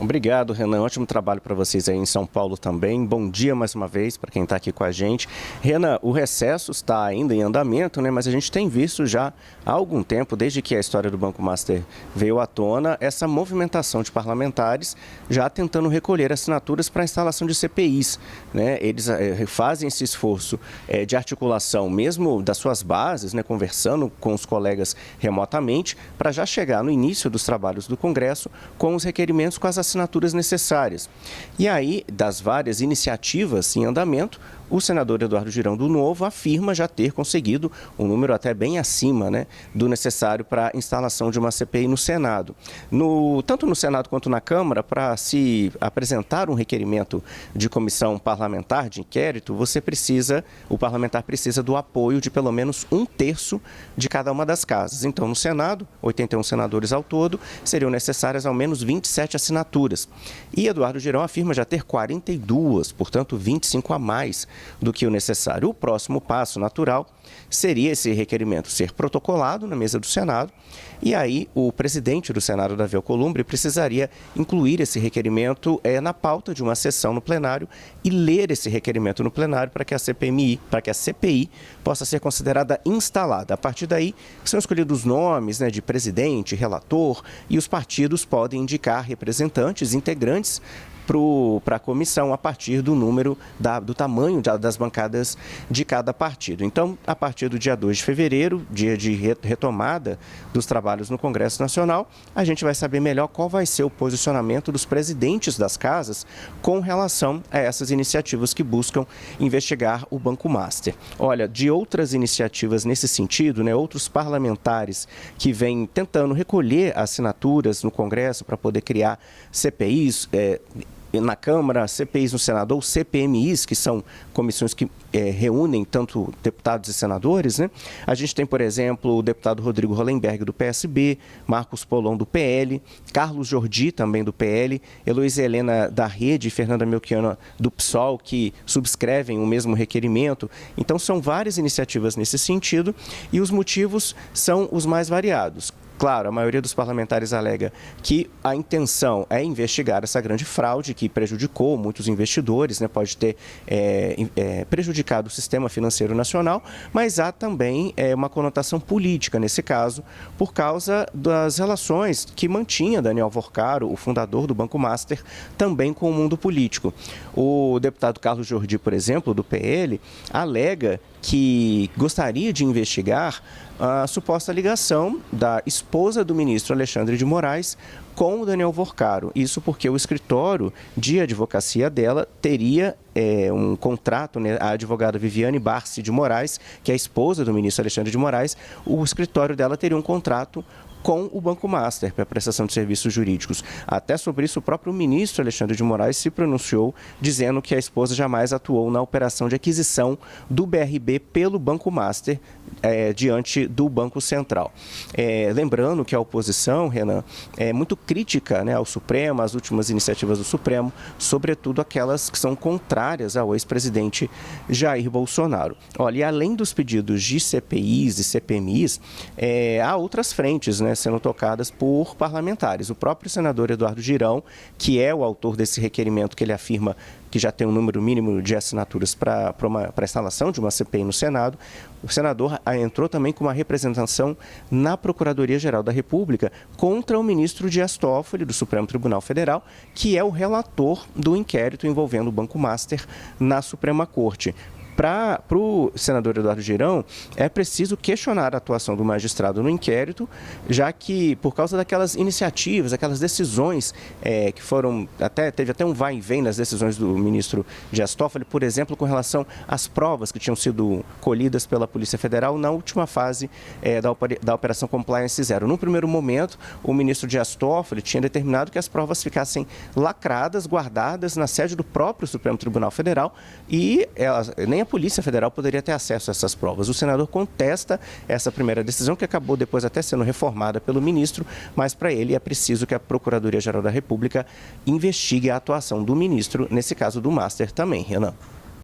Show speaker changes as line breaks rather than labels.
Obrigado, Renan. Ótimo trabalho para vocês aí em São Paulo também. Bom dia mais uma vez para quem está aqui com a gente. Renan, o recesso está ainda em andamento, né? Mas a gente tem visto já há algum tempo, desde que a história do Banco Master veio à tona, essa movimentação de parlamentares já tentando recolher assinaturas para a instalação de CPIs, né? Eles fazem esse esforço de articulação mesmo das suas bases, né? Conversando com os colegas remotamente, para já chegar no início dos trabalhos do Congresso com os requerimentos, com as assinaturas necessárias. E aí, das várias iniciativas em andamento, o senador Eduardo Girão do Novo afirma já ter conseguido um número até bem acima, né, do necessário para a instalação de uma CPI no Senado. Tanto no Senado quanto na Câmara, para se apresentar um requerimento de comissão parlamentar de inquérito, o parlamentar precisa do apoio de pelo menos 1/3 de cada uma das casas. Então, no Senado, 81 senadores ao todo, seriam necessárias ao menos 27 assinaturas. E Eduardo Girão afirma já ter 42, portanto 25 a mais do que o necessário. O próximo passo natural seria esse requerimento ser protocolado na mesa do Senado e aí o presidente do Senado, Davi Alcolumbre, precisaria incluir esse requerimento na pauta de uma sessão no plenário e ler esse requerimento no plenário para que a CPI possa ser considerada instalada. A partir daí, são escolhidos os nomes, né, de presidente, relator, e os partidos podem indicar representantes, integrantes para a comissão a partir do número, do tamanho das bancadas de cada partido. Então, a partir do dia 2 de fevereiro, dia de retomada dos trabalhos no Congresso Nacional, a gente vai saber melhor qual vai ser o posicionamento dos presidentes das casas com relação a essas iniciativas que buscam investigar o Banco Master. Olha, de outras iniciativas nesse sentido, né, outros parlamentares que vêm tentando recolher assinaturas no Congresso para poder criar CPIs, na Câmara, CPIs no Senado ou CPMIs, que são comissões que reúnem tanto deputados e senadores, né? A gente tem, por exemplo, o deputado Rodrigo Hollenberg, do PSB, Marcos Polon, do PL, Carlos Jordi, também do PL, Heloísa Helena, da Rede, e Fernanda Melchiona, do PSOL, que subscrevem o mesmo requerimento. Então, são várias iniciativas nesse sentido e os motivos são os mais variados. Claro, a maioria dos parlamentares alega que a intenção é investigar essa grande fraude que prejudicou muitos investidores, né, pode ter prejudicado o sistema financeiro nacional, mas há também uma conotação política nesse caso, por causa das relações que mantinha Daniel Worcaro, o fundador do Banco Master, também com o mundo político. O deputado Carlos Jordi, por exemplo, do PL, alega que gostaria de investigar a suposta ligação da esposa do ministro Alexandre de Moraes com o Daniel Worcaro. Isso porque o escritório de advocacia dela teria um contrato, né? A advogada Viviane Barsi de Moraes, que é a esposa do ministro Alexandre de Moraes, o escritório dela teria um contrato com o Banco Master para a prestação de serviços jurídicos. Até sobre isso, o próprio ministro Alexandre de Moraes se pronunciou, dizendo que a esposa jamais atuou na operação de aquisição do BRB pelo Banco Master diante do Banco Central. Lembrando que a oposição, Renan, é muito crítica, né, ao Supremo, às últimas iniciativas do Supremo, sobretudo aquelas que são contrárias ao ex-presidente Jair Bolsonaro. Olha, e além dos pedidos de CPIs e CPMIs, há outras frentes, né, sendo tocadas por parlamentares. O próprio senador Eduardo Girão, que é o autor desse requerimento que ele afirma que já tem um número mínimo de assinaturas para a instalação de uma CPI no Senado, o senador entrou também com uma representação na Procuradoria-Geral da República contra o ministro Dias Toffoli, do Supremo Tribunal Federal, que é o relator do inquérito envolvendo o Banco Master na Suprema Corte. Para o senador Eduardo Girão, é preciso questionar a atuação do magistrado no inquérito, já que, por causa daquelas iniciativas, aquelas decisões que foram, teve até um vai e vem nas decisões do ministro Dias Toffoli, por exemplo, com relação às provas que tinham sido colhidas pela Polícia Federal na última fase da Operação Compliance Zero. No primeiro momento, o ministro Dias Toffoli tinha determinado que as provas ficassem lacradas, guardadas na sede do próprio Supremo Tribunal Federal e nem a Polícia Federal poderia ter acesso a essas provas. O senador contesta essa primeira decisão, que acabou depois até sendo reformada pelo ministro, mas para ele é preciso que a Procuradoria-Geral da República investigue a atuação do ministro, nesse caso do Master também, Renan.